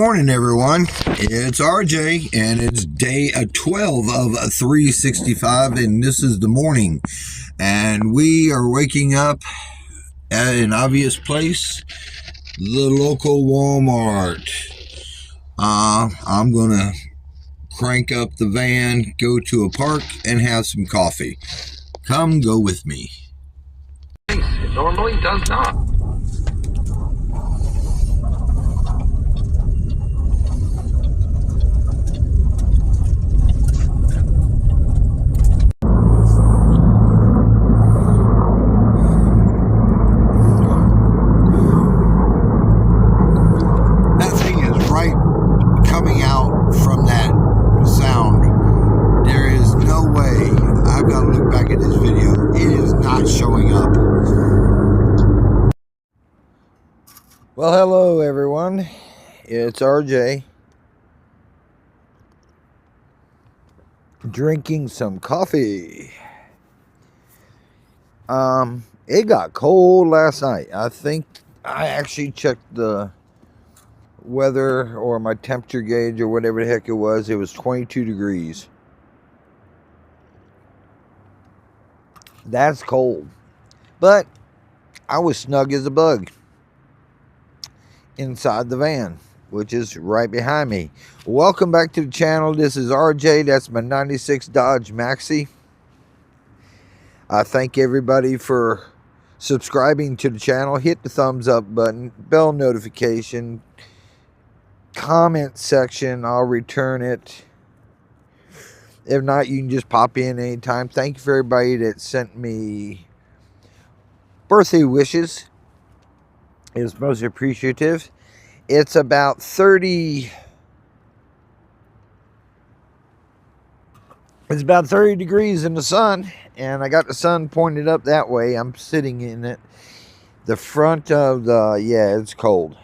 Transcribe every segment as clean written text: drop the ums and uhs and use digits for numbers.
Morning, everyone. It's RJ, and it's day 12 of 365, and this is the morning. And we are waking up at an obvious place, the local Walmart. I'm going to crank up the van, go to a park, and have some coffee. Come go with me. It normally does not. That thing is right coming out from that sound. There is no way. I've got to look back at this video. It is not showing up. Well, hello everyone. It's RJ. Drinking some coffee. It got cold last night. I think I actually checked the weather or my temperature gauge or whatever the heck it was. It was 22 degrees. That's cold. But I was snug as a bug inside the van, which is right behind me. Welcome back to the channel. This is RJ. That's my 96 Dodge Maxi. I thank everybody for subscribing to the channel. Hit the thumbs up button, bell notification, comment section. I'll return it. If not, you can just pop in anytime. Thank you for everybody that sent me birthday wishes. It was most appreciative. It's about 30. It's about 30 degrees in the sun, and I got the sun pointed up that way. I'm sitting in it. The front of the, yeah, it's cold.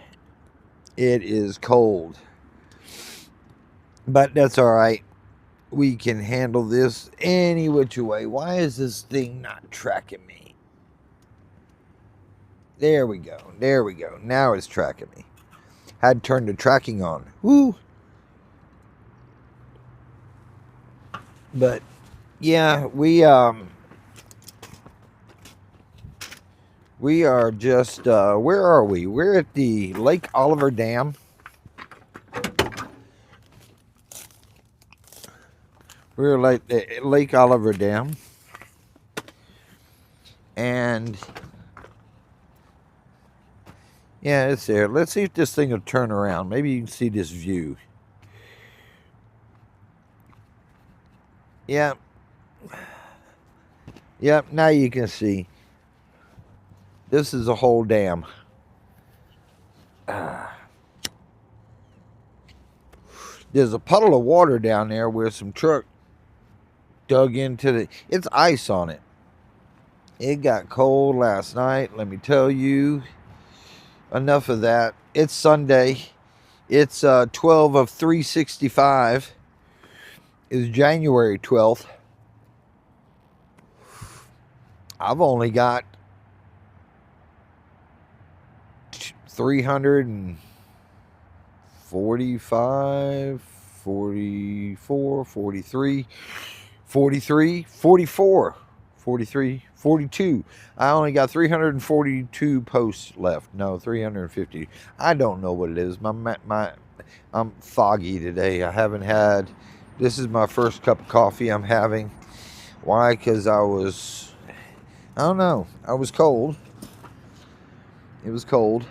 It is cold. But that's all right. We can handle this any which way. Why is this thing not tracking me? There we go. There we go. Now it's tracking me. Had turned the tracking on. Woo! But yeah, we are just where are we? We're at the Lake Oliver Dam. We're like Lake Oliver Dam, and yeah, it's there. Let's see if this thing will turn around. Maybe you can see this view. Yep. Yep, now you can see. This is a whole dam. There's a puddle of water down there where some truck dug into the... It's ice on it. It got cold last night, let me tell you. Enough of that. It's Sunday. It's 12 of 365. It's January 12th. I've only got 345, 44, 43, 43, 44, 43, 42. I only got 342 posts left. No, 350. I don't know what it is. I'm foggy today. I haven't had... This is my first cup of coffee I'm having. Why? Because I don't know. I was cold. It was cold.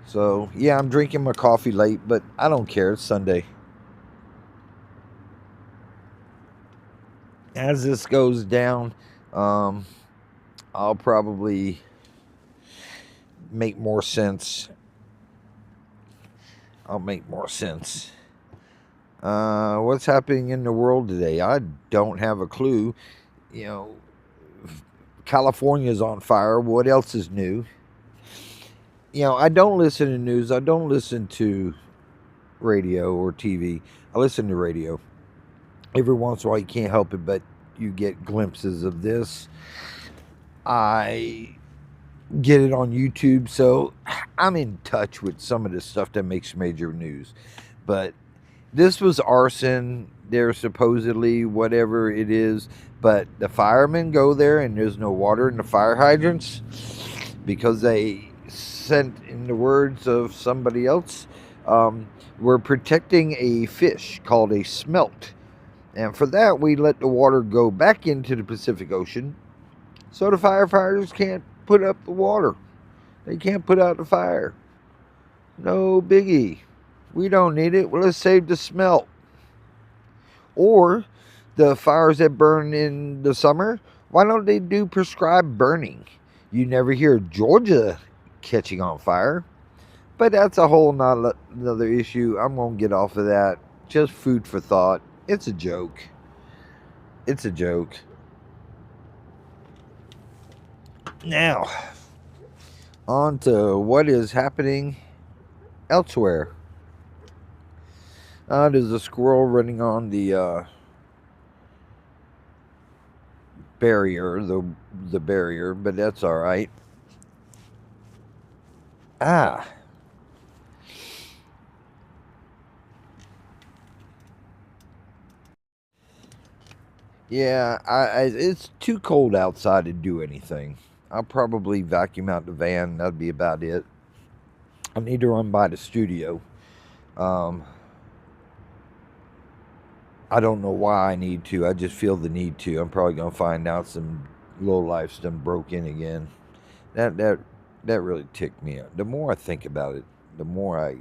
So, yeah, I'm drinking my coffee late, but I don't care. It's Sunday. As this goes down, I'll probably make more sense. I'll make more sense. What's happening in the world today? I don't have a clue. You know, California's on fire. What else is new? You know, I don't listen to news. I don't listen to radio or TV. I listen to radio. Every once in a while, you can't help it, but you get glimpses of this. I get it on YouTube, so I'm in touch with some of the stuff that makes major news, but this was arson. There's supposedly whatever it is, but the firemen go there and there's no water in the fire hydrants because they sent, in the words of somebody else, we're protecting a fish called a smelt. And for that, we let the water go back into the Pacific Ocean so the firefighters can't put up the water. They can't put out the fire. No biggie. We don't need it. Well, let's save the smelt. Or the fires that burn in the summer, why don't they do prescribed burning? You never hear Georgia catching on fire. But that's a whole another issue. I'm going to get off of that. Just food for thought. It's a joke. It's a joke. Now, on to what is happening elsewhere. There's a squirrel running on the barrier, the barrier, but that's all right. Yeah, it's too cold outside to do anything. I'll probably vacuum out the van. That'd be about it. I need to run by the studio. I don't know why I need to. I just feel the need to. I'm probably gonna find out some low life's done broke in again. That really ticked me off. The more I think about it, the more I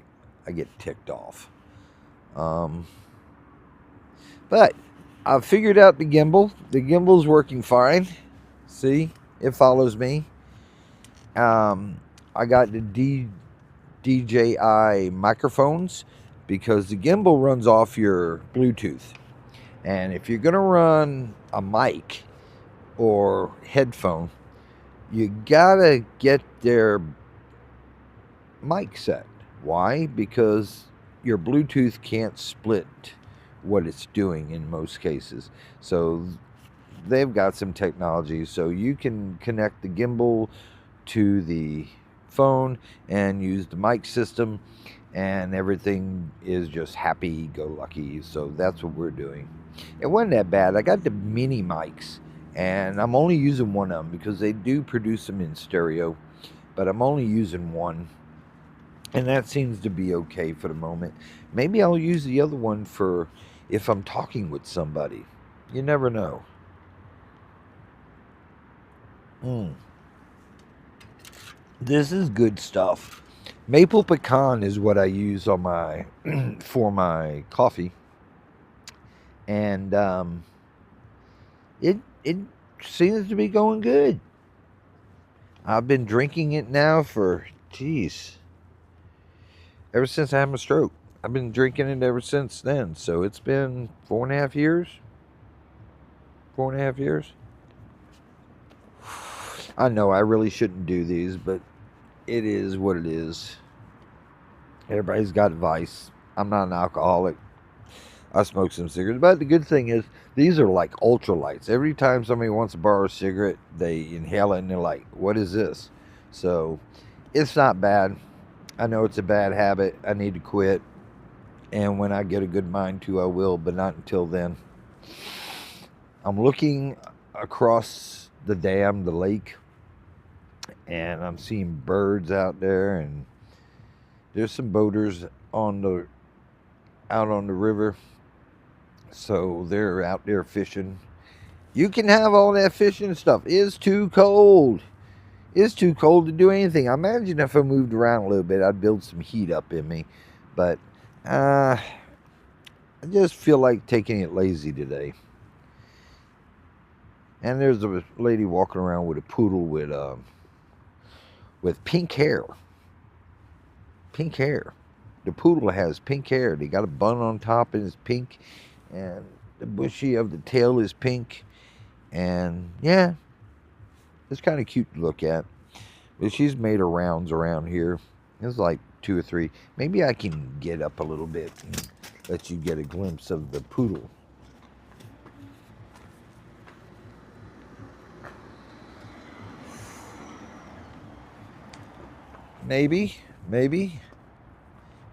get ticked off. But I figured out the gimbal. The gimbal's working fine. See, it follows me. I got the DJI microphones because the gimbal runs off your Bluetooth. And if you're going to run a mic or headphone, you got to get their mic set. Why? Because your Bluetooth can't split what it's doing in most cases. So they've got some technology so you can connect the gimbal to the phone and use the mic system, and everything is just happy-go-lucky. So that's what we're doing. It wasn't that bad. I got the mini mics, and I'm only using one of them because they do produce them in stereo, but I'm only using one, and that seems to be okay for the moment. Maybe I'll use the other one for if I'm talking with somebody. You never know. This is good stuff. Maple pecan is what I use on my for my coffee, and it seems to be going good. I've been drinking it now for ever since I had my stroke. I've been drinking it ever since then. So it's been 4.5 years. 4.5 years. I know I really shouldn't do these, but it is what it is. Everybody's got vice. I'm not an alcoholic. I smoke some cigarettes, but the good thing is these are like ultralights. Every time somebody wants to borrow a cigarette, they inhale it and they're like, "What is this?" So it's not bad. I know it's a bad habit. I need to quit. And when I get a good mind to, I will, but not until then. I'm looking across the dam, the lake, and I'm seeing birds out there, and there's some boaters out on the river. So they're out there fishing. You can have all that fishing stuff. It's too cold. It's too cold to do anything. I imagine if I moved around a little bit, I'd build some heat up in me. But I just feel like taking it lazy today. And there's a lady walking around with a poodle with pink hair. Pink hair. The poodle has pink hair. They got a bun on top and it's pink. And the bushy of the tail is pink. And yeah, it's kind of cute to look at. But she's made her rounds around here. It's like 2 or 3. Maybe I can get up a little bit and let you get a glimpse of the poodle. Maybe. Maybe.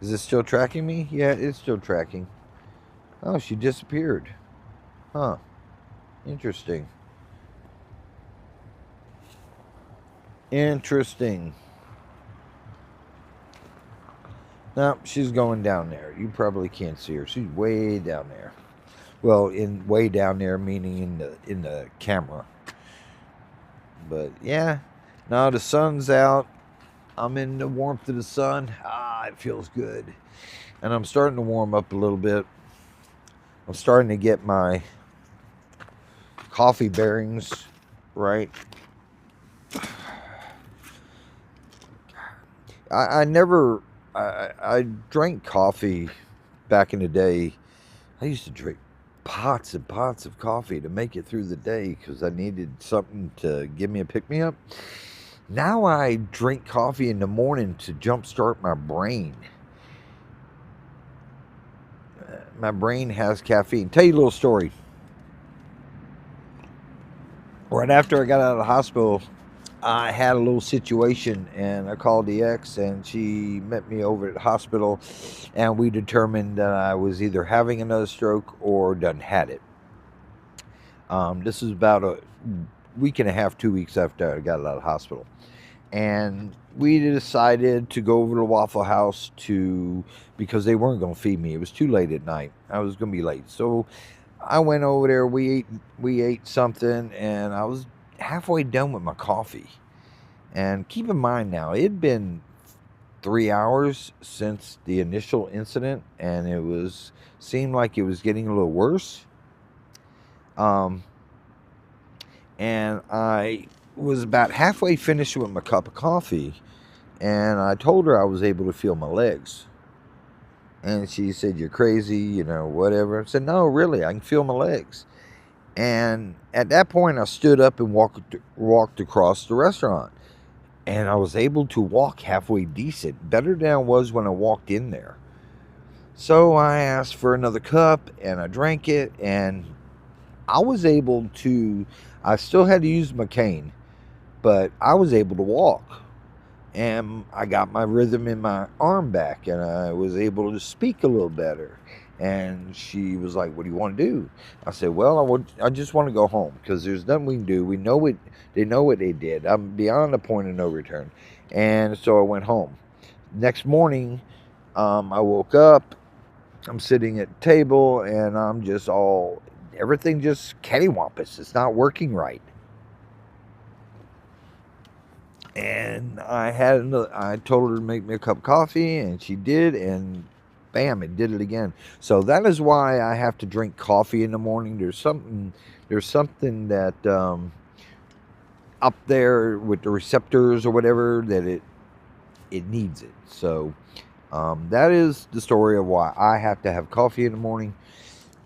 Is it still tracking me? Yeah, it's still tracking. Oh, she disappeared. Huh. Interesting. Interesting. No, she's going down there. You probably can't see her. She's way down there. Well, in way down there, meaning in the camera. But yeah, now the sun's out. I'm in the warmth of the sun. Ah, it feels good, and I'm starting to warm up a little bit. I'm starting to get my coffee bearings right. I never I drank coffee back in the day. I used to drink pots and pots of coffee to make it through the day because I needed something to give me a pick me up. Now I drink coffee in the morning to jumpstart my brain. My brain has caffeine. Tell you a little story. Right after I got out of the hospital, I had a little situation and I called the ex and she met me over at the hospital and we determined that I was either having another stroke or done had it. This was about a week and a half, 2 weeks after I got out of the hospital. And we decided to go over to Waffle House to because they weren't going to feed me. It was too late at night. I was going to be late. So I went over there. We ate something and I was halfway done with my coffee. And keep in mind now, it had been 3 hours since the initial incident, and seemed like it was getting a little worse. Um, and I was about halfway finished with my cup of coffee, and I told her I was able to feel my legs. And she said, "You're crazy, whatever." I said, "No, really, I can feel my legs." And at that point, I stood up and walked across the restaurant. And I was able to walk halfway decent, better than I was when I walked in there. So I asked for another cup and I drank it, and I was able to, I still had to use my cane, but I was able to walk. And I got my rhythm in my arm back and I was able to speak a little better. And she was like, "What do you want to do?" I said, "Well, I just want to go home because there's nothing we can do. We know it. They know what they did. I'm beyond the point of no return." And so I went home. Next morning, I woke up. I'm sitting at the table and I'm just everything just cattywampus. It's not working right. And I told her to make me a cup of coffee, and she did, and bam, it did it again. So that is why I have to drink coffee in the morning. There's something that up there with the receptors or whatever that it needs it. So that is the story of why I have to have coffee in the morning,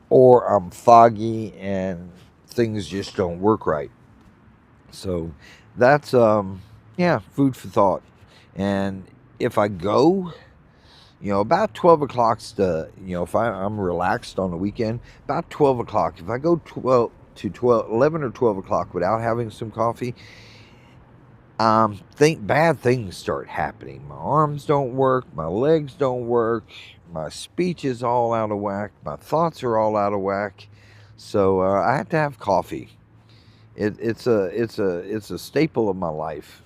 or I'm foggy and things just don't work right. So that's yeah, food for thought. And if I go, about 12 o'clock's if I'm relaxed on the weekend, about 12 o'clock, if I go 12 to 12, 11 or 12 o'clock without having some coffee, think bad things start happening. My arms don't work, my legs don't work, my speech is all out of whack, my thoughts are all out of whack. So I have to have coffee. It's a staple of my life.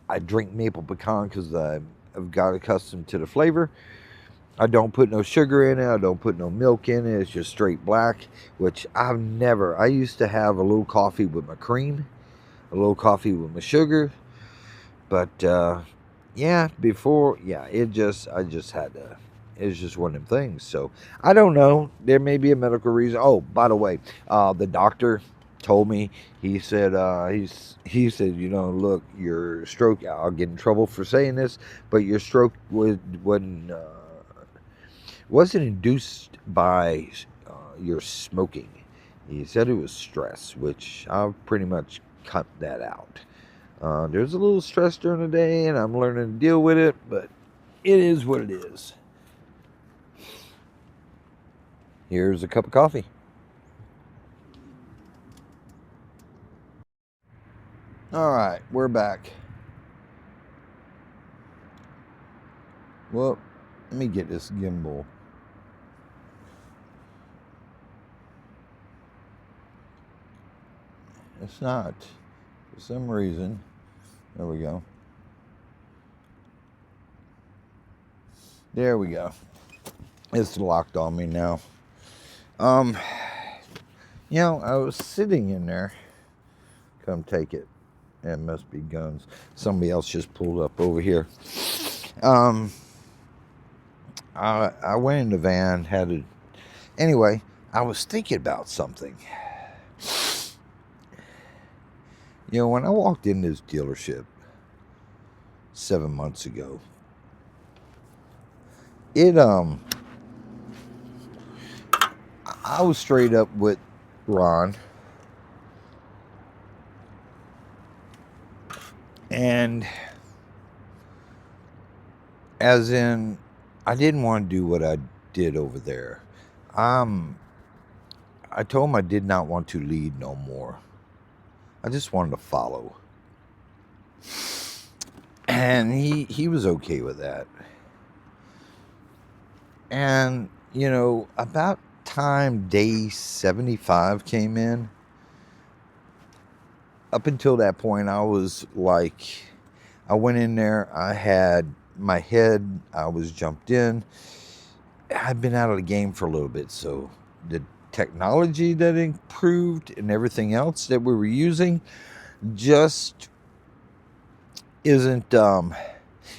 I drink maple pecan because I've got accustomed to the flavor. I don't put no sugar in it. I don't put no milk in it. It's just straight black, which I used to have a little coffee with my cream, a little coffee with my sugar. But, yeah, I just had to, it's just one of them things. So, I don't know. There may be a medical reason. Oh, by the way, the doctor told me, he said, "Look, your stroke, I'll get in trouble for saying this, but your stroke wasn't induced by your smoking." He said it was stress, which I've pretty much cut that out. There's a little stress during the day, and I'm learning to deal with it, but it is what it is. Here's a cup of coffee. All right, we're back. Well, let me get this gimbal. It's not. For some reason. There we go. There we go. It's locked on me now. You know, I was sitting in there. Come take it. It must be guns. Somebody else just pulled up over here. I went in the van, anyway, I was thinking about something. You know, when I walked in this dealership 7 months ago, I was straight up with Ron, and as in, I didn't want to do what I did over there. I told him I did not want to lead no more. I just wanted to follow. And he was okay with that. And, you know, about time day 75 came in, up until that point, I was like, I went in there, I had my head, I was jumped in. I'd been out of the game for a little bit, so the technology that improved and everything else that we were using just isn't,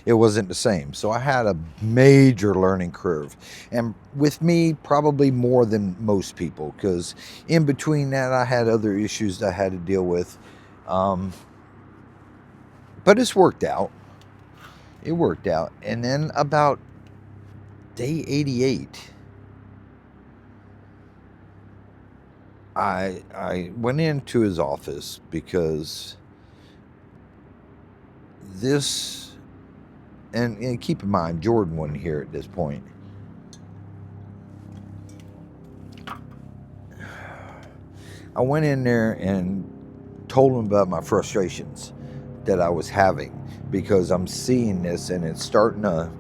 it wasn't the same. So I had a major learning curve, and with me probably more than most people, because in between that I had other issues that I had to deal with, but it's worked out. It worked out. And then about day 88, I went into his office because this, and keep in mind, Jordan wasn't here at this point. I went in there and told him about my frustrations that I was having, because I'm seeing this and it's starting to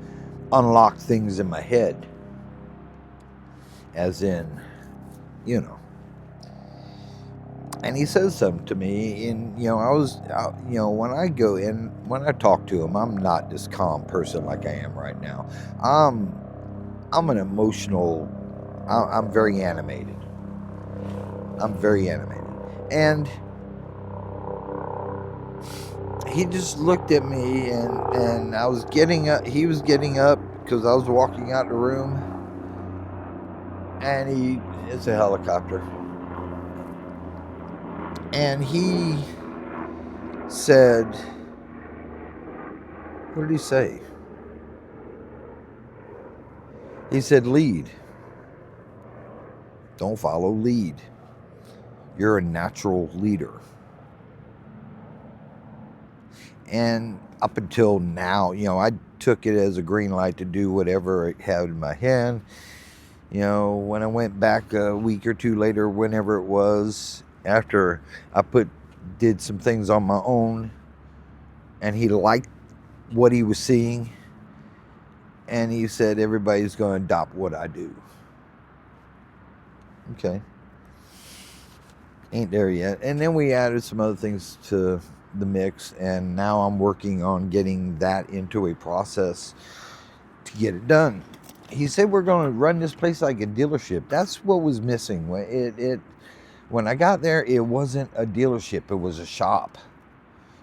unlock things in my head. As in, you know. And he says something to me, and you know, when I go in, when I talk to him, I'm not this calm person like I am right now. I'm an emotional. I'm very animated. I'm very animated, and he just looked at me, and I was getting up. He was getting up because I was walking out the room, and it's a helicopter. And he said, what did he say? He said, lead. Don't follow, lead. You're a natural leader. And up until now, you know, I took it as a green light to do whatever I had in my head. You know, when I went back a week or two later, whenever it was, after I did some things on my own, and he liked what he was seeing, and he said everybody's going to adopt what I do. Okay. Ain't there yet. And then we added some other things to the mix, and now I'm working on getting that into a process to get it done. He said we're going to run this place like a dealership. That's what was missing. When I got there, it wasn't a dealership. It was a shop.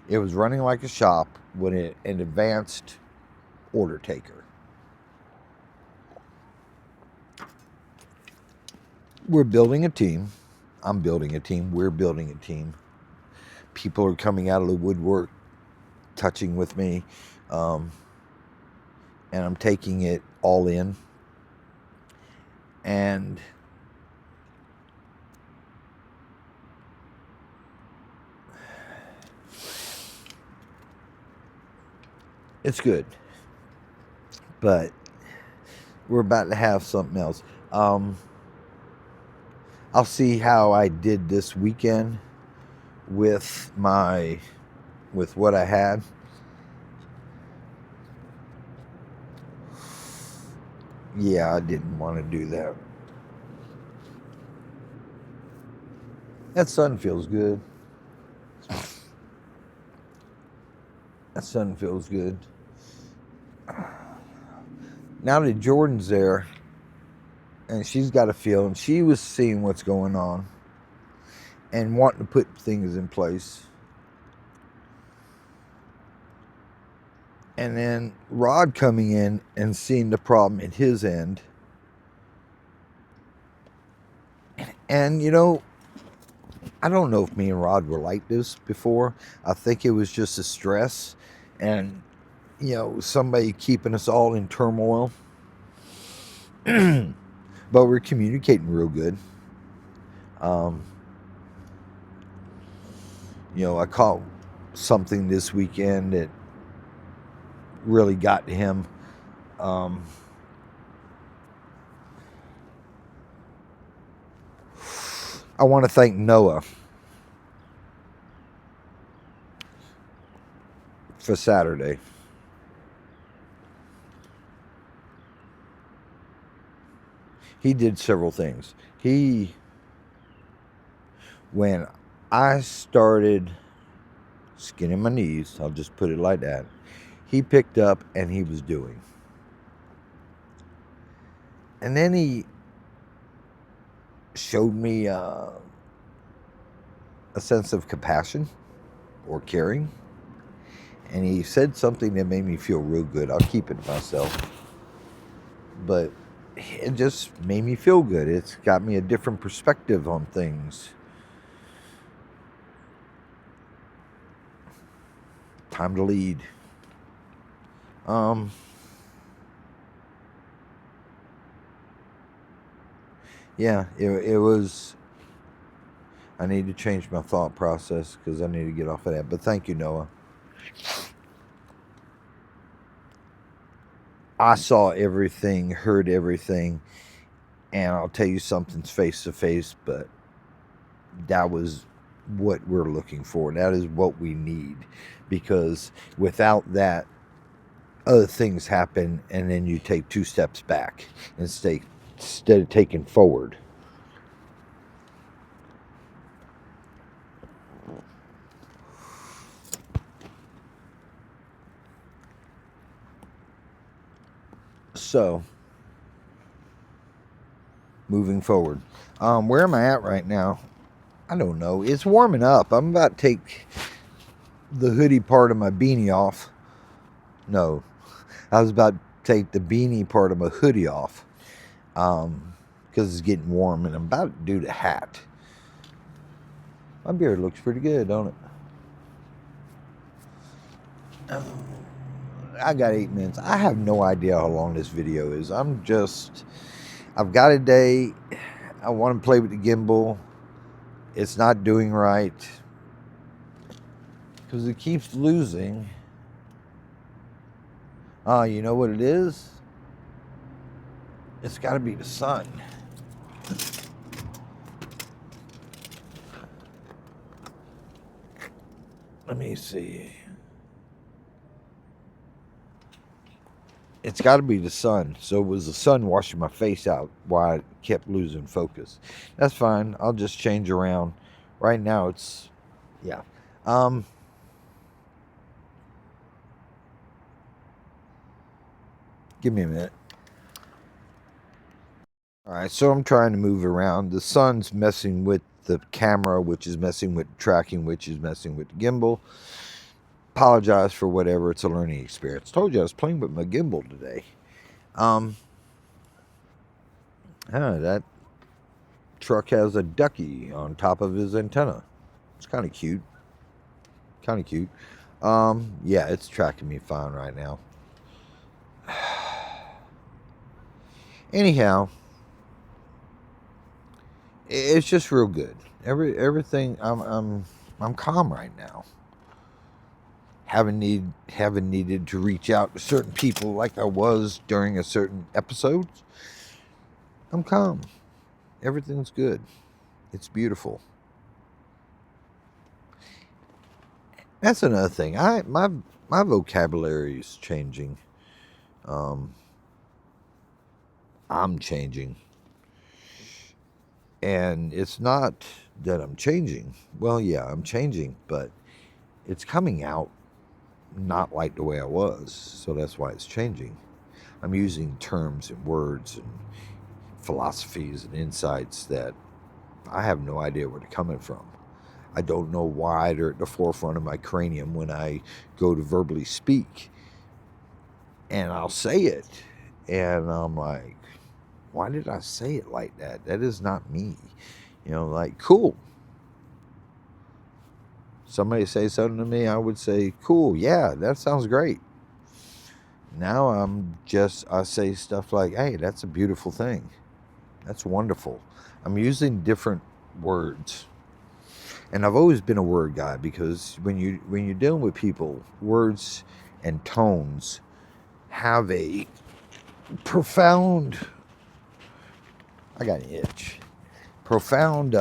It was running like a shop with an advanced order taker. We're building a team. I'm building a team. We're building a team. People are coming out of the woodwork, touching with me, and I'm taking it all in. And it's good. But we're about to have something else. I'll see how I did this weekend with what I had. Yeah, I didn't want to do that. That sun feels good. That sun feels good. Now that Jordan's there, and she's got a feel, and she was seeing what's going on and wanting to put things in place. And then Rod coming in and seeing the problem at his end. And, you know, I don't know if me and Rod were like this before. I think it was just a stress and, you know, somebody keeping us all in turmoil. But we're communicating real good. You know, I caught something this weekend that really got to him. I want to thank Noah for Saturday. He did several things. When I started skinning my knees, I'll just put it like that, he picked up and he was doing. And then he showed me a sense of compassion or caring. And he said something that made me feel real good. I'll keep it to myself. But it just made me feel good. It's got me a different perspective on things. Time to lead. Yeah, it was. I need to change my thought process because I need to get off of that. But thank you, Noah. I saw everything, heard everything, and I'll tell you something's face to face, but that was what we're looking for. That is what we need, because without that, other things happen, and then you take 2 steps back instead of taking forward. So, moving forward, where am I at right now? I don't know. It's warming up. I'm about to take the hoodie part of my beanie off. No, I was about to take the beanie part of my hoodie off because it's getting warm, and I'm about to do the hat. My beard looks pretty good, don't it? I got 8 minutes. I have no idea how long this video is. I've got a day. I want to play with the gimbal. It's not doing right because it keeps losing. You know what it is? It's got to be the sun. Let me see. It's got to be the sun. So it was the sun washing my face out while I kept losing focus. That's fine. I'll just change around. Right now it's, yeah. Give me a minute. All right, so I'm trying to move around. The sun's messing with the camera, which is messing with tracking, which is messing with the gimbal. Apologize for whatever. It's a learning experience. Told you I was playing with my gimbal today. That truck has a ducky on top of his antenna. It's kind of cute. Yeah, it's tracking me fine right now. Anyhow, it's just real good. Everything. I'm calm right now. Haven't needed to reach out to certain people like I was during a certain episode. I'm calm. Everything's good. It's beautiful. That's another thing. My vocabulary is changing. I'm changing. And it's not that I'm changing. Well, yeah, I'm changing, but it's coming out not like the way I was. So that's why it's changing. I'm using terms and words and philosophies and insights that I have no idea where they're coming from. I don't know why they're at the forefront of my cranium when I go to verbally speak. And I'll say it. And I'm like, why did I say it like that? That is not me. Like, cool. Somebody say something to me, I would say, cool, yeah, that sounds great. Now I say stuff like, hey, that's a beautiful thing. That's wonderful. I'm using different words. And I've always been a word guy because when you're dealing with people, words and tones have a profound, I got an itch, profound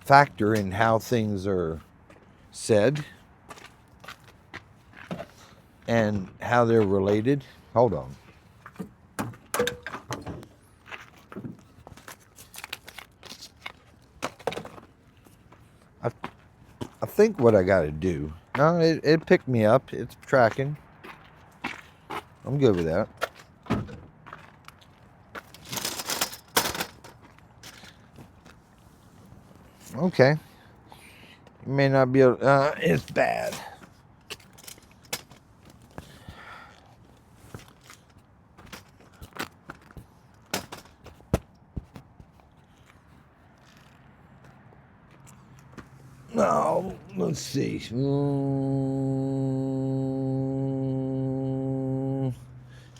factor in how things are said and how they're related. Hold on. I think what I got to do. No, it picked me up. It's tracking. I'm good with that. Okay. You may not be able. It's bad. No, let's see.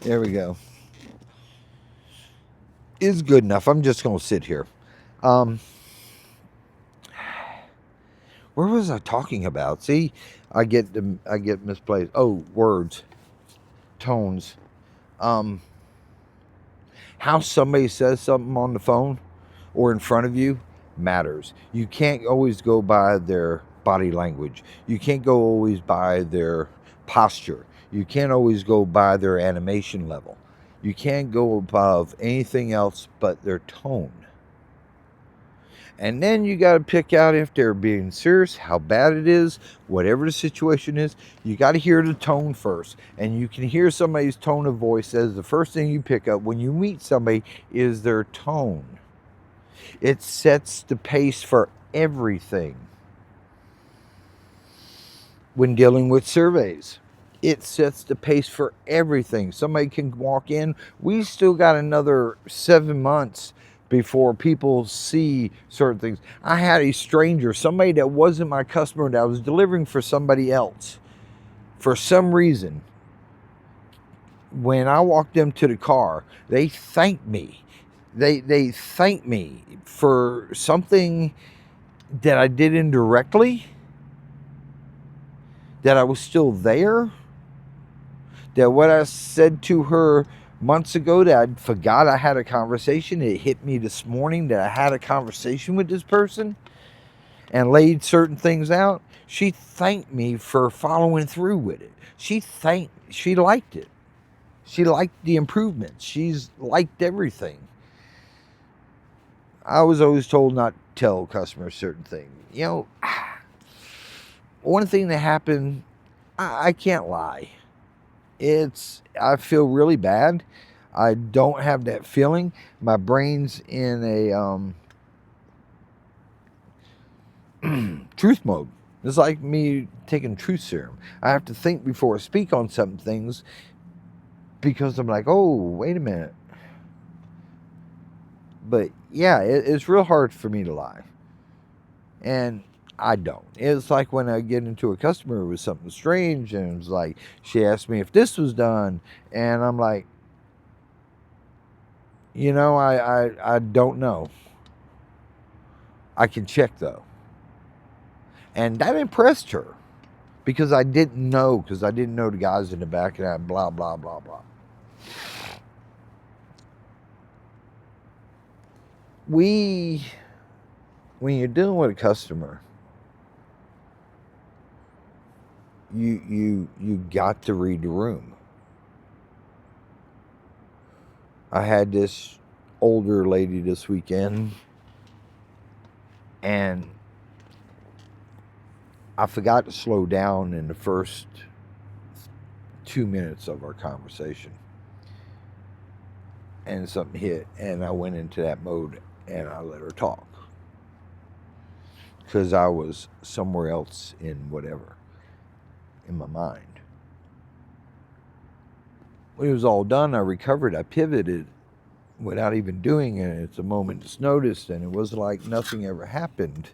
There we go. It's good enough. I'm just gonna sit here. Where was I talking about? See, I get misplaced. Oh, words, tones. How somebody says something on the phone or in front of you matters. You can't always go by their body language. You can't go always by their posture. You can't always go by their animation level. You can't go above anything else but their tone. And then you got to pick out if they're being serious, how bad it is, whatever the situation is. You got to hear the tone first. And you can hear somebody's tone of voice as the first thing you pick up when you meet somebody is their tone. It sets the pace for everything. When dealing with surveys, it sets the pace for everything. Somebody can walk in. We still got another 7 months before people see certain things. I had a stranger, somebody that wasn't my customer, that I was delivering for somebody else. For some reason, when I walked them to the car, they thanked me. They thanked me for something that I did indirectly, that I was still there, that what I said to her months ago that I forgot I had a conversation, it hit me this morning that I had a conversation with this person and laid certain things out. She thanked me for following through with it. She liked it. She liked the improvements. She's liked everything. I was always told not to tell customers certain things. One thing that happened, I can't lie. I feel really bad. I don't have that feeling. My brain's in a truth mode. It's like me taking truth serum. I have to think before I speak on some things because I'm like, oh, wait a minute. But yeah, it's real hard for me to lie. And I don't. It's like when I get into a customer with something strange and it's like, she asked me if this was done. And I'm like, I don't know. I can check though. And that impressed her because I didn't know the guys in the back and that blah, blah, blah, blah. When you're dealing with a customer, you got to read the room. I had this older lady this weekend, and I forgot to slow down in the first 2 minutes of our conversation. And something hit, and I went into that mode, and I let her talk. Because I was somewhere else in whatever, in my mind. When it was all done, I recovered, I pivoted without even doing it. It's a moment's notice, and it was like nothing ever happened.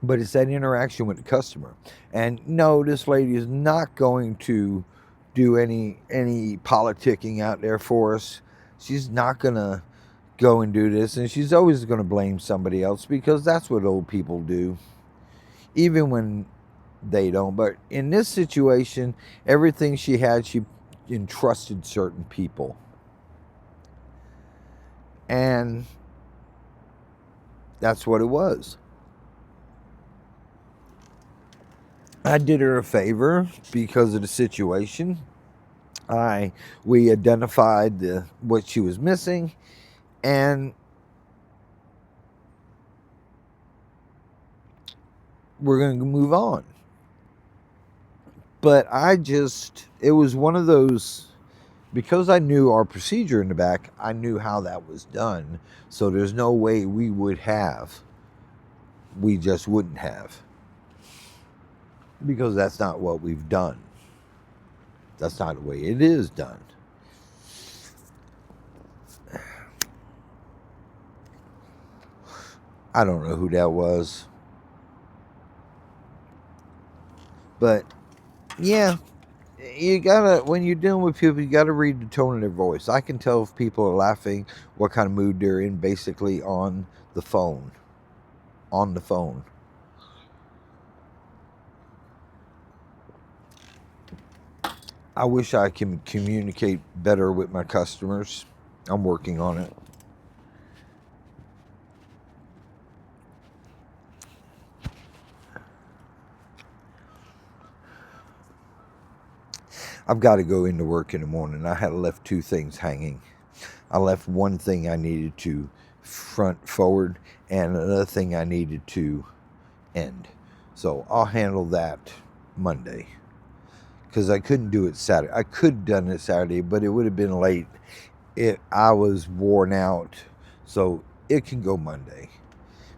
But it's that interaction with the customer. And no, this lady is not going to do any politicking out there for us. She's not going to go and do this, and she's always going to blame somebody else, because that's what old people do, even when they don't. But in this situation, everything she had, she entrusted certain people, and that's what it was. I did her a favor because of the situation. We identified what she was missing, and we're going to move on. But it was one of those, because I knew our procedure in the back, I knew how that was done. So there's no way we just wouldn't have. Because that's not what we've done. That's not the way it is done. I don't know who that was. But, yeah, you gotta, when you're dealing with people, you gotta read the tone of their voice. I can tell if people are laughing, what kind of mood they're in, basically on the phone. On the phone. I wish I can communicate better with my customers. I'm working on it. I've got to go into work in the morning. I had left 2 things hanging. I left one thing I needed to front forward, and another thing I needed to end. So I'll handle that Monday. Because I couldn't do it Saturday. I could have done it Saturday, but it would have been late. I was worn out. So it can go Monday.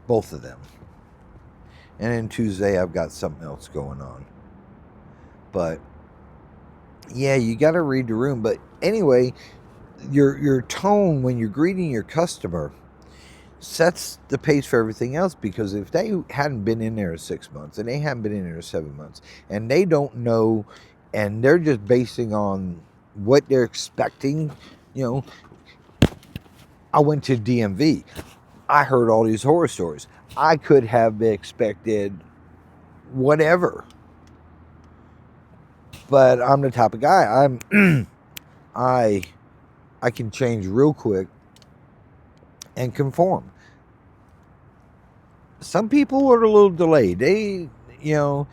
Both of them. And then Tuesday I've got something else going on. But yeah, you got to read the room. But anyway, your tone when you're greeting your customer sets the pace for everything else. Because if they hadn't been in there 6 months, and they haven't been in there 7 months, and they don't know, and they're just basing on what they're expecting, I went to DMV. I heard all these horror stories. I could have expected whatever. But I'm the type of guy. I can change real quick and conform. Some people are a little delayed. They, the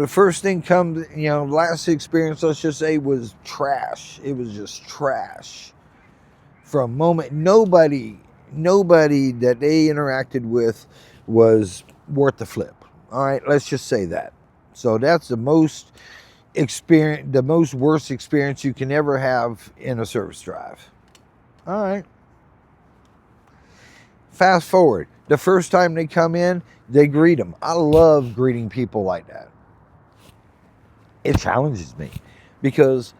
first thing comes, last experience, let's just say, was trash. It was just trash. From a moment, nobody that they interacted with was worth the flip. All right, let's just say that. So that's the most worst experience you can ever have in a service drive. All right. Fast forward. The first time they come in, they greet them. I love greeting people like that. It challenges me, because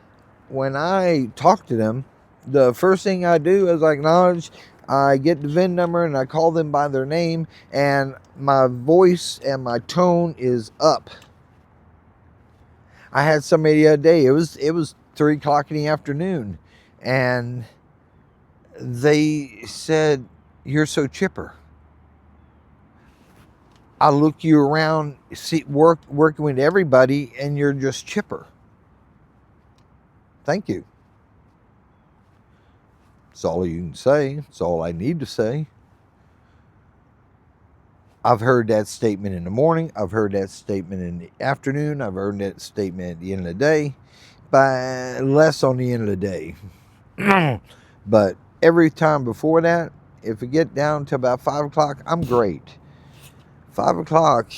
when I talk to them, the first thing I do is I acknowledge, I get the VIN number, and I call them by their name, and my voice and my tone is up. I had somebody the other day, it was 3 o'clock in the afternoon, and they said, "You're so chipper." I look you around, working with everybody, and you're just chipper. Thank you. That's all you can say. That's all I need to say. I've heard that statement in the morning. I've heard that statement in the afternoon. I've heard that statement at the end of the day. by less on the end of the day. But every time before that, if it get down to about 5 o'clock, I'm great. 5 o'clock,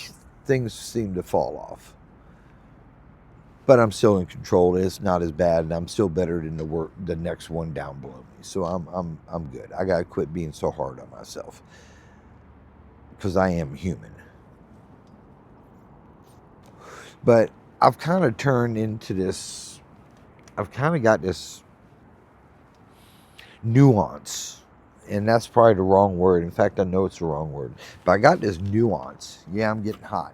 things seem to fall off. But I'm still in control. It's not as bad, and I'm still better than the next one down below me. So I'm good. I gotta quit being so hard on myself because I am human. But I've kind of turned into this. I've kind of got this nuance, and that's probably the wrong word. In fact, I know it's the wrong word, but I got this nuance. Yeah, I'm getting hot.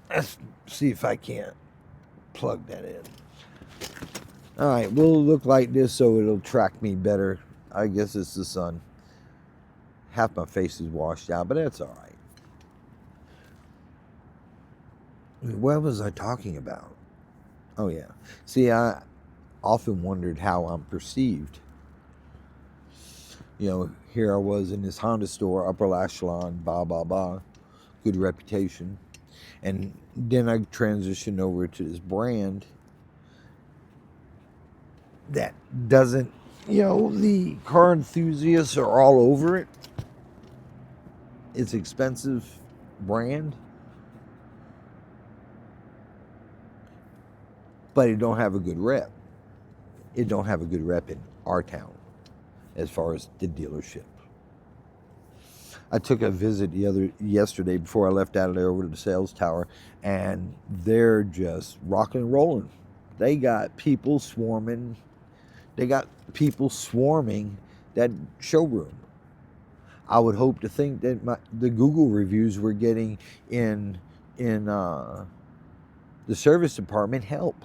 Let's see if I can't plug that in. All right, we'll look like this so it'll track me better. I guess it's the sun. Half my face is washed out, but that's all right. What was I talking about? Oh, yeah. See, I often wondered how I'm perceived. You know, here I was in this Honda store, upper echelon, blah, blah, blah, good reputation. And then I transitioned over to this brand that doesn't, you know, the car enthusiasts are all over it. It's expensive brand, but it don't have a good rep. It don't have a good rep in our town as far as the dealership. I took a visit yesterday before I left out of there over to the sales tower, and they're just rocking and rolling. They got people swarming. They got people swarming that showroom. I would hope to think that the Google reviews we're getting in the service department help,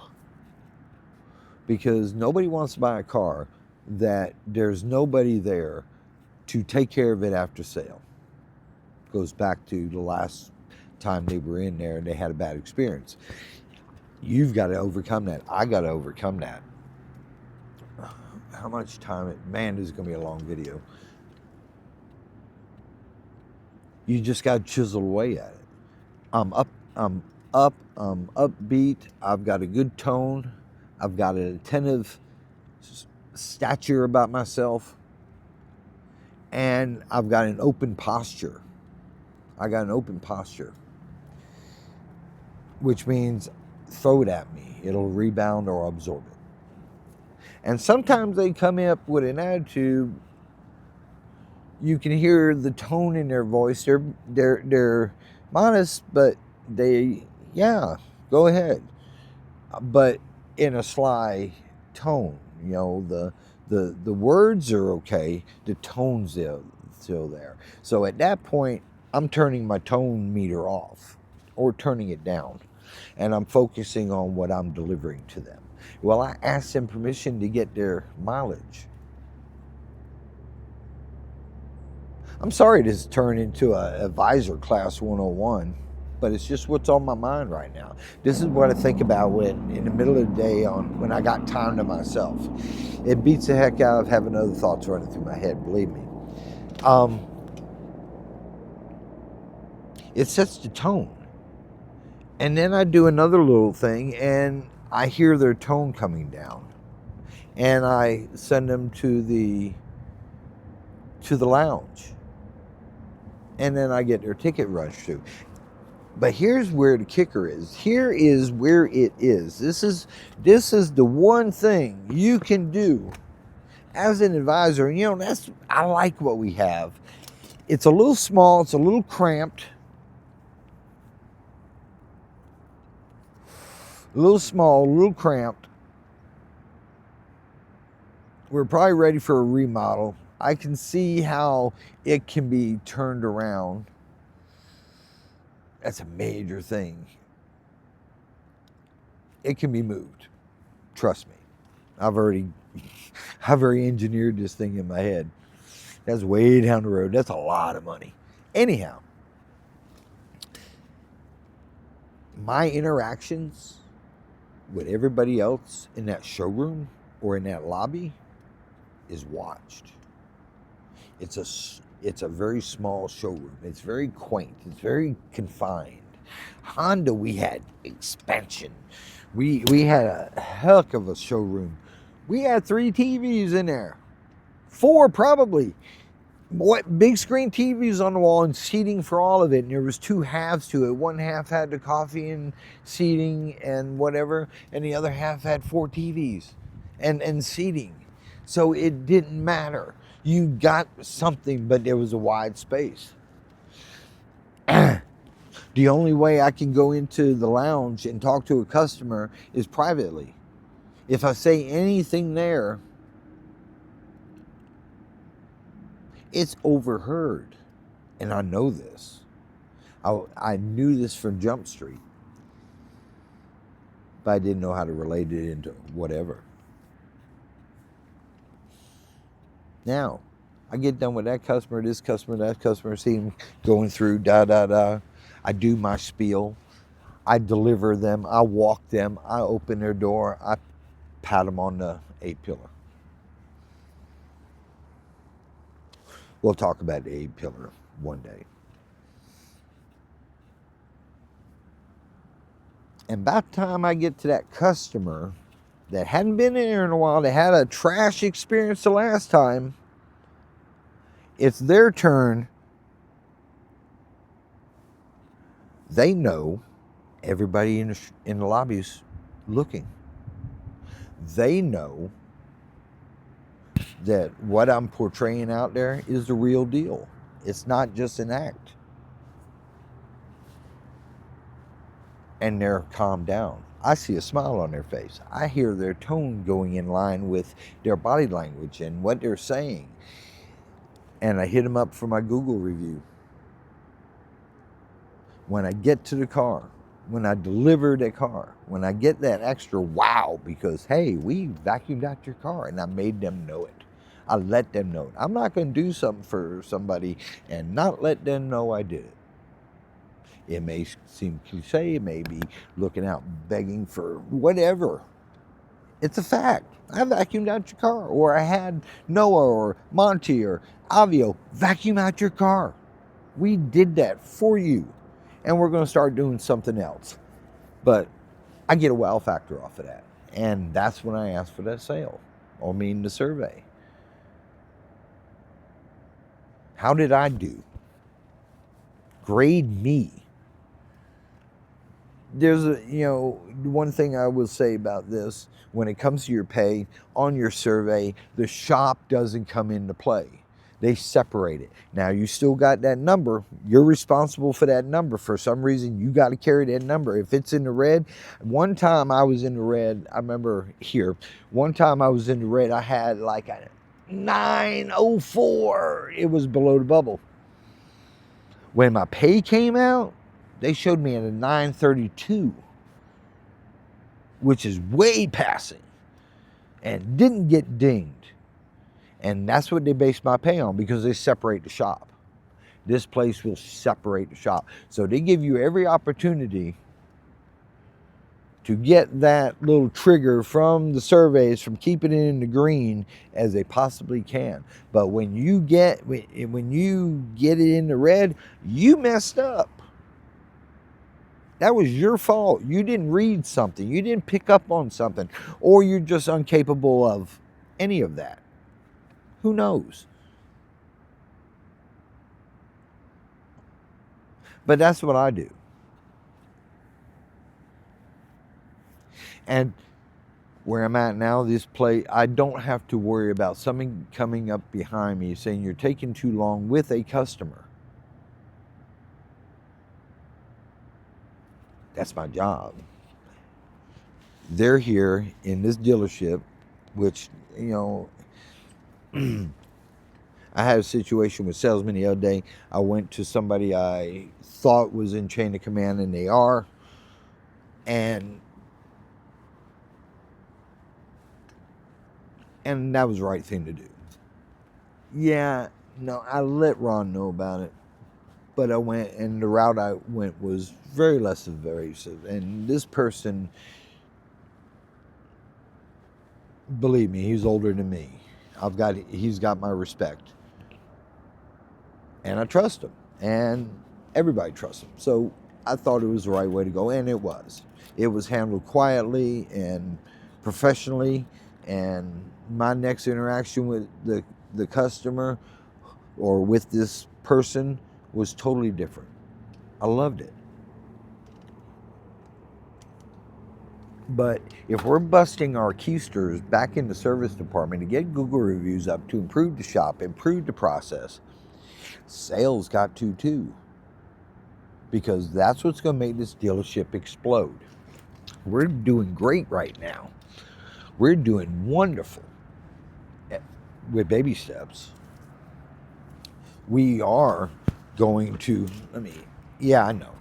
because nobody wants to buy a car that there's nobody there to take care of it after sale. Goes back to the last time they were in there and they had a bad experience. You've got to overcome that. I got to overcome that. How much time? Man, this is going to be a long video. You just got to chisel away at it. I'm upbeat. I've got a good tone. I've got an attentive stature about myself. And I've got an open posture. Which means throw it at me. It'll rebound or absorb it. And sometimes they come up with an attitude. You can hear the tone in their voice. They're modest, but yeah, go ahead. But in a sly tone, you know, the words are okay. The tone's still there. So at that point, I'm turning my tone meter off or turning it down, and I'm focusing on what I'm delivering to them. Well, I asked them permission to get their mileage. I'm sorry this turned into a advisor class 101, but it's just what's on my mind right now. This is what I think about when in the middle of the day when I got time to myself. It beats the heck out of having other thoughts running through my head, believe me. It sets the tone. And then I do another little thing and I hear their tone coming down. And I send them to the lounge. And then I get their ticket rushed to. But here's where the kicker is. Here is where it is. This is the one thing you can do as an advisor. And, you know, I like what we have. It's a little small. It's a little cramped. A little small, a little cramped. We're probably ready for a remodel. I can see how it can be turned around. That's a major thing. It can be moved. Trust me. I've already engineered this thing in my head. That's way down the road. That's a lot of money. Anyhow, my interactions with everybody else in that showroom or in that lobby is watched. It's a very small showroom. It's very quaint. It's very confined. Honda, we had expansion. We had a heck of a showroom. We had 3 TVs in there. 4 probably. What big screen TVs on the wall and seating for all of it. And there was 2 halves to it. One half had the coffee and seating and whatever, and the other half had 4 TVs and seating. So it didn't matter. You got something, but there was a wide space. The only way I can go into the lounge and talk to a customer is privately. If I say anything there, it's overheard. And I know this. I knew this from Jump Street. But I didn't know how to relate it into whatever. Now, I get done with that customer, this customer, that customer, see them going through, da-da-da. I do my spiel. I deliver them. I walk them. I open their door. I pat them on the A-pillar. We'll talk about the A-pillar one day. And by the time I get to that customer that hadn't been in there in a while, that had a trash experience the last time, it's their turn. They know everybody in the lobby's looking. They know that what I'm portraying out there is the real deal. It's not just an act. And they're calmed down. I see a smile on their face. I hear their tone going in line with their body language and what they're saying. And I hit them up for my Google review. When I get to the car, when I deliver the car, when I get that extra wow, because, hey, we vacuumed out your car, and I made them know it. I let them know it. I'm not going to do something for somebody and not let them know I did it. It may seem cliche, it may be looking out begging for whatever. It's a fact. I vacuumed out your car, or I had Noah or Monty or Avio vacuum out your car. We did that for you. And we're going to start doing something else. But I get a wow factor off of that. And that's when I ask for that sale. Or the survey. How did I do? Grade me. There's one thing I will say about this. When it comes to your pay on your survey, the shop doesn't come into play. They separate it. Now, you still got that number. You're responsible for that number. For some reason, you got to carry that number. If it's in the red, one time I was in the red, I remember here, one time I was in the red, I had like a 904. It was below the bubble. When my pay came out, they showed me at a 932, which is way passing, and didn't get dinged. And that's what they base my pay on, because they separate the shop. This place will separate the shop. So they give you every opportunity to get that little trigger from the surveys, from keeping it in the green as they possibly can. But when you get it in the red, you messed up. That was your fault. You didn't read something. You didn't pick up on something. Or you're just incapable of any of that. Who knows? But that's what I do. And where I'm at now, this place, I don't have to worry about something coming up behind me saying you're taking too long with a customer. That's my job. They're here in this dealership, which, I had a situation with salesman the other day. I went to somebody I thought was in chain of command, and they are. And that was the right thing to do. Yeah, no, I let Ron know about it. But I went, and the route I went was very less invasive. And this person, believe me, he's older than me. He's got my respect. And I trust him. And everybody trusts him. So I thought it was the right way to go, and it was. It was handled quietly and professionally, and my next interaction with the customer or with this person was totally different. I loved it. But if we're busting our keisters back in the service department to get Google reviews up to improve the shop, improve the process, sales got to too. Because that's what's going to make this dealership explode. We're doing great right now. We're doing wonderful with baby steps. We are going to, yeah, I know.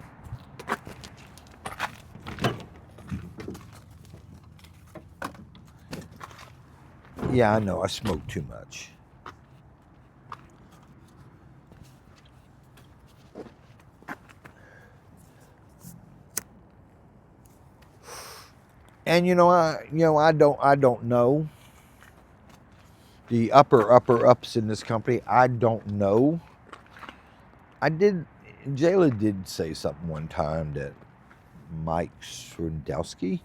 Yeah, I know. I smoke too much. And I don't know the upper ups in this company. I don't know. Jayla did say something one time that Mike Swindowski,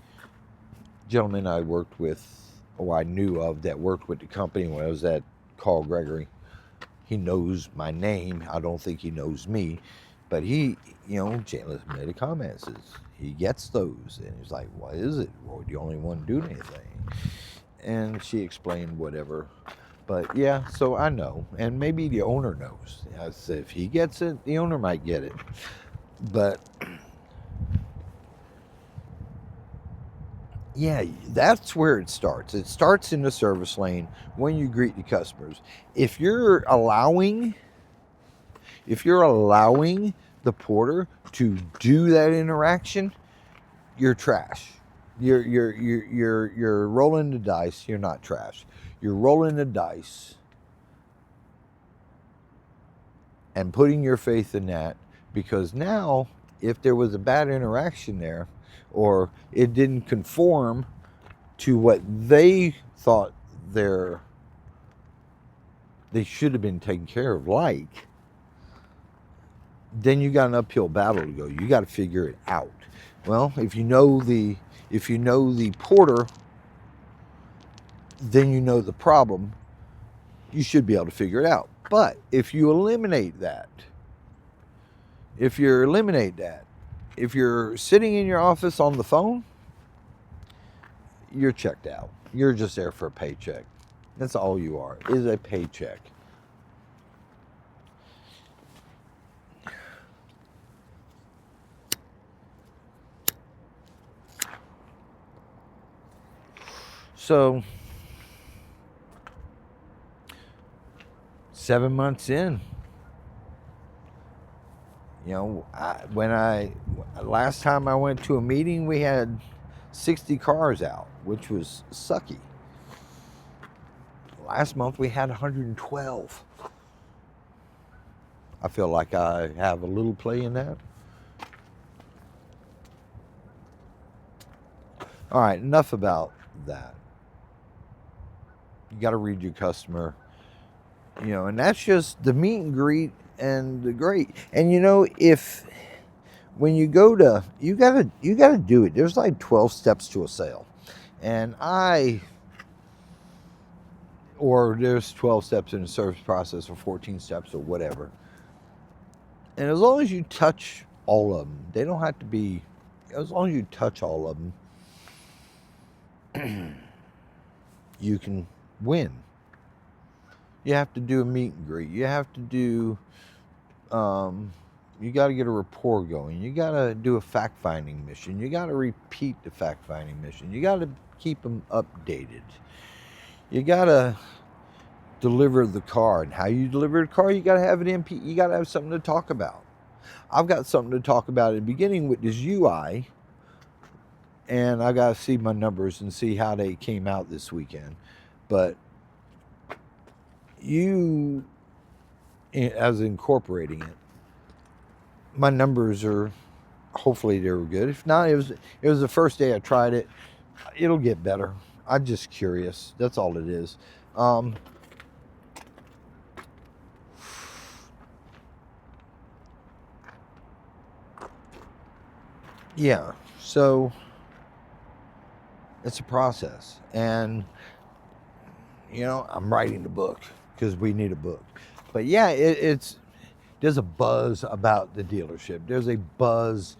gentleman I worked with, or I knew of that worked with the company when I was at Carl Gregory. He knows my name. I don't think he knows me, but Jayla made a comment, says he gets those, and he's like, "What is it? Well, the only one doing anything?" And she explained whatever. But yeah, so I know, and maybe the owner knows. I said if he gets it, the owner might get it. But yeah, that's where it starts. It starts in the service lane when you greet the customers. If you're allowing the porter to do that interaction, you're trash. You're rolling the dice. You're not trash. You're rolling the dice and putting your faith in that, because now if there was a bad interaction there, or it didn't conform to what they thought they should have been taken care of, then you got an uphill battle to go. You got to figure it out. Well, if you know the porter, then you know the problem. You should be able to figure it out. But if you eliminate that, if you're sitting in your office on the phone, you're checked out. You're just there for a paycheck. That's all you are, is a paycheck. So 7 months in, last time I went to a meeting, we had 60 cars out, which was sucky. Last month we had 112. I feel like I have a little play in that. All right, enough about that. You got to read your customer, and that's just the meet and greet and the great. And if when you go to, you gotta do it. There's like 12 steps to a sale, or there's 12 steps in the service process, or 14 steps, or whatever. And as long as you touch all of them, they don't have to be. As long as you touch all of them, you can win. You have to do a meet and greet. You have to do, you got to get a rapport going. You got to do a fact-finding mission. You got to repeat the fact-finding mission. You got to keep them updated. You got to deliver the car. And how you deliver the car, you got to have an MP. You got to have something to talk about. I've got something to talk about at the beginning with this UI, and I got to see my numbers and see how they came out this weekend. But as incorporating it, my numbers are, hopefully they were good. If not, it was the first day I tried it. It'll get better. I'm just curious. That's all it is. yeah, so it's a process. And, I'm writing the book because we need a book. But yeah, there's a buzz about the dealership. There's a buzz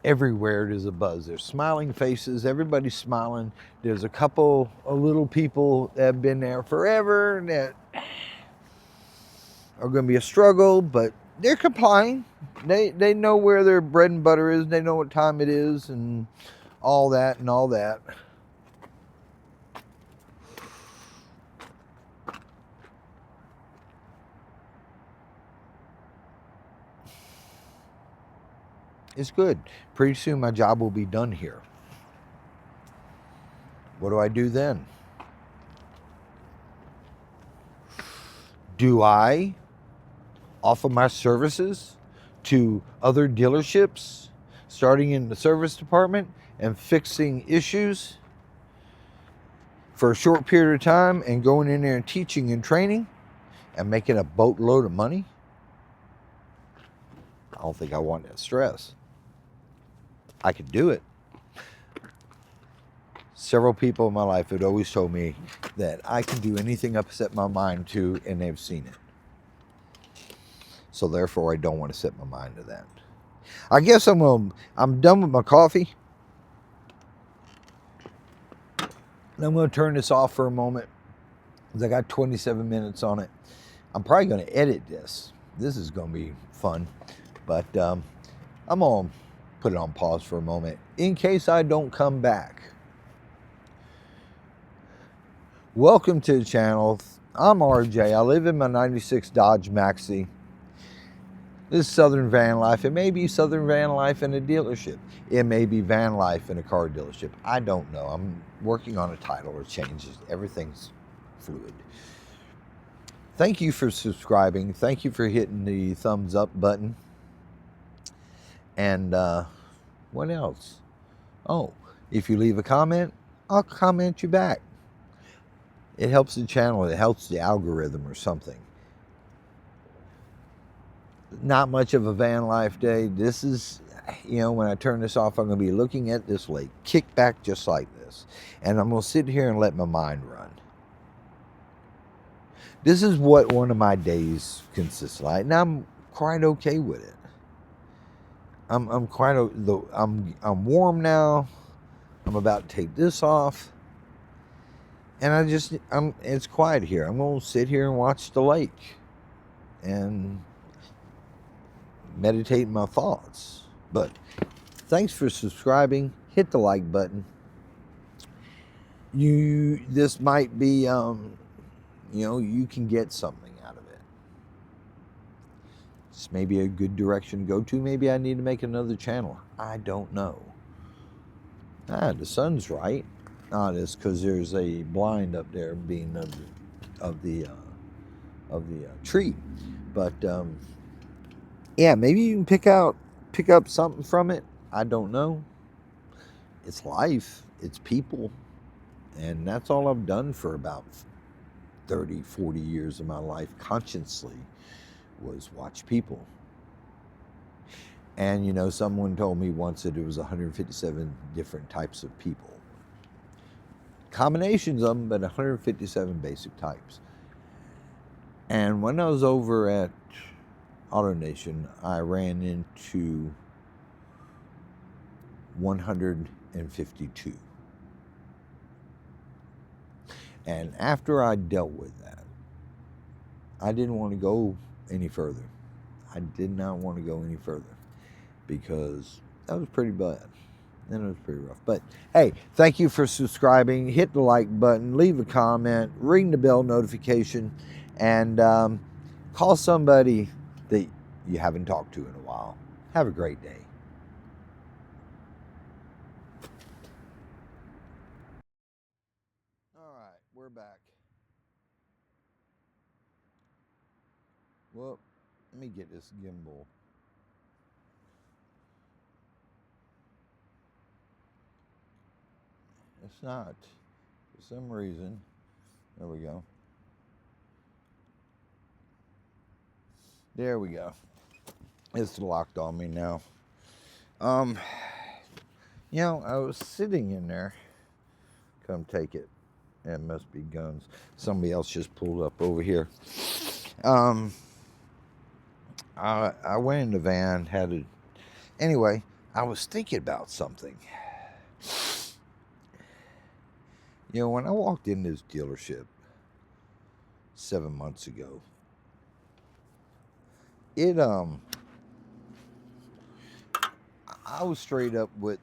everywhere. There's a buzz. There's smiling faces. Everybody's smiling. There's a couple of little people that have been there forever that are going to be a struggle, but they're complying. They know where their bread and butter is. They know what time it is, and all that and all that. It's good. Pretty soon my job will be done here. What do I do then? Do I offer my services to other dealerships, starting in the service department and fixing issues for a short period of time and going in there and teaching and training and making a boatload of money? I don't think I want that stress. I could do it. Several people in my life had always told me that I can do anything I set my mind to, and they've seen it. So therefore, I don't want to set my mind to that. I guess I'm done with my coffee. And I'm going to turn this off for a moment because I got 27 minutes on it. I'm probably going to edit this. This is going to be fun. But I'm going to put it on pause for a moment in case I don't come back. Welcome to the channel. I'm RJ. I live in my 96 Dodge Maxi. This is Southern Van Life. It may be Southern Van Life in a dealership. It may be van life in a car dealership. I don't know. I'm working on a title or changes. Everything's fluid. Thank you for subscribing. Thank you for hitting the thumbs up button. And what else? Oh, if you leave a comment, I'll comment you back. It helps the channel. It helps the algorithm or something. Not much of a van life day. This is, when I turn this off, I'm going to be looking at this lake, kick back just like this. And I'm going to sit here and let my mind run. This is what one of my days consists like, and I'm quite okay with it. I'm warm now. I'm about to take this off. And it's quiet here. I'm going to sit here and watch the lake and meditate my thoughts. But thanks for subscribing. Hit the like button. This might be you can get something out of it. This may be a good direction to go to. Maybe I need to make another channel. I don't know. The sun's right. It's because there's a blind up there being of the tree. But yeah, maybe you can pick up something from it. I don't know. It's life. It's people. And that's all I've done for about 30, 40 years of my life consciously, was watch people. And someone told me once that it was 157 different types of people. Combinations of them, but 157 basic types. And when I was over at AutoNation, I ran into 152. And after I dealt with that, I didn't want to go any further. I did not want to go any further because that was pretty bad. And it was pretty rough. But hey, thank you for subscribing. Hit the like button, leave a comment, ring the bell notification, and call somebody that you haven't talked to in a while. Have a great day. All right, we're back. Well, let me get this gimbal. It's not. For some reason. There we go. There we go. It's locked on me now. You know, I was sitting in there. Come take it. It must be guns. Somebody else just pulled up over here. Um, I went in the van, had a. Anyway, I was thinking about something. You know, when I walked in this dealership 7 months ago, it I was straight up with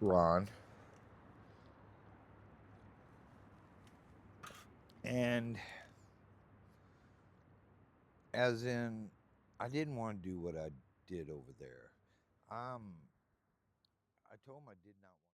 Ron, and as in, I didn't want to do what I did over there. I told him I did not want.